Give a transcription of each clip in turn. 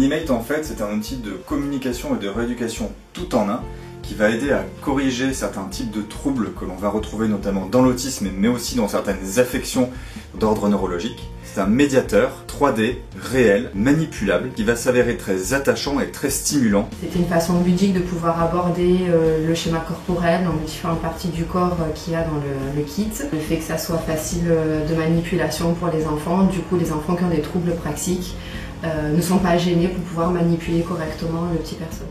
Animate, en fait, c'est un outil de communication et de rééducation tout en un qui va aider à corriger certains types de troubles que l'on va retrouver notamment dans l'autisme, mais aussi dans certaines affections d'ordre neurologique. C'est un médiateur 3D, réel, manipulable, qui va s'avérer très attachant et très stimulant. C'était une façon ludique de pouvoir aborder le schéma corporel dans les différentes parties du corps qu'il y a dans le kit. Le fait que ça soit facile de manipulation pour les enfants, du coup les enfants qui ont des troubles praxiques ne sont pas gênés pour pouvoir manipuler correctement le petit personnage.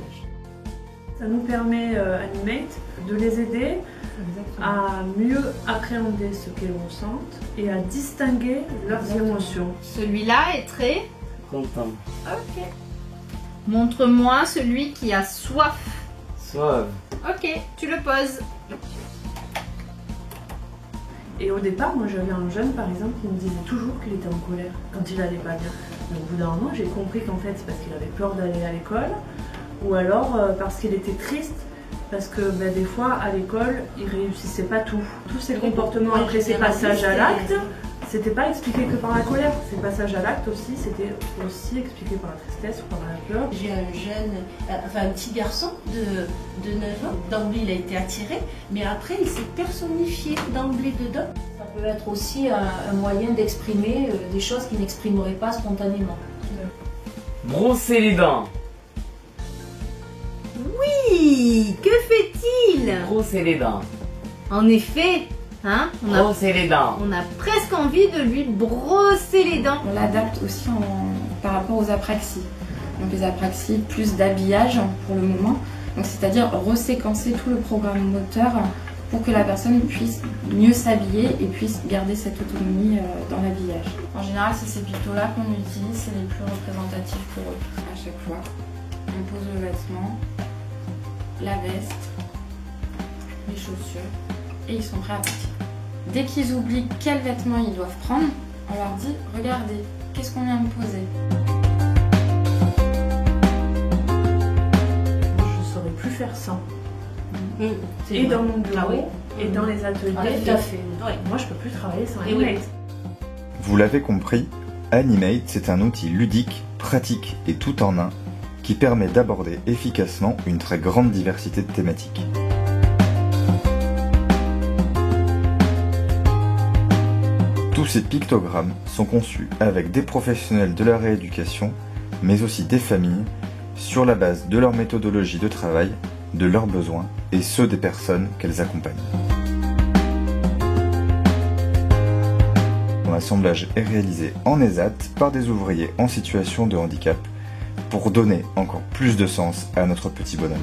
Ça nous permet, Animate, de les aider à mieux appréhender ce qu'elles ressentent et à distinguer leurs émotions. Celui-là est très content. Ok. Montre-moi celui qui a soif. Soif. Ok, tu le poses. Et au départ, moi j'avais un jeune par exemple qui me disait toujours qu'il était en colère quand il allait pas bien. Mais au bout d'un moment, j'ai compris qu'en fait c'est parce qu'il avait peur d'aller à l'école ou alors parce qu'il était triste. Parce que des fois, à l'école, il réussissait pas tout. Tous ces comportements après ces passages à l'acte, c'était pas expliqué que par la colère. Ces passages à l'acte aussi, c'était aussi expliqué par la tristesse ou par la peur. J'ai un petit garçon de 9 ans. D'emblée, il a été attiré, mais après, il s'est personnifié d'emblée dedans. Ça peut être aussi un moyen d'exprimer des choses qu'il n'exprimerait pas spontanément. Brosser les dents. Oui, que fait-il? Brosser les dents. En effet, hein, Brosser les dents. On a presque envie de lui brosser les dents. On l'adapte aussi par rapport aux apraxies. Donc les apraxies, plus d'habillage pour le moment. Donc c'est-à-dire reséquencer tout le programme moteur pour que la personne puisse mieux s'habiller et puisse garder cette autonomie dans l'habillage. En général, c'est ces pictos-là qu'on utilise, c'est les plus représentatifs pour eux. À chaque fois, on pose le vêtement, la veste, les chaussures, et ils sont prêts à partir. Dès qu'ils oublient quel vêtement ils doivent prendre, on leur dit « Regardez, qu'est-ce qu'on vient de poser ?» Je ne saurais plus faire sans. Et dans mon bureau, et dans les ateliers. Tout à fait. Moi, je peux plus travailler sans Et oui. Animate. Vous l'avez compris, Animate, c'est un outil ludique, pratique et tout en un qui permet d'aborder efficacement une très grande diversité de thématiques. Tous ces pictogrammes sont conçus avec des professionnels de la rééducation, mais aussi des familles, sur la base de leur méthodologie de travail, de leurs besoins et ceux des personnes qu'elles accompagnent. L'assemblage est réalisé en ESAT par des ouvriers en situation de handicap pour donner encore plus de sens à notre petit bonhomme.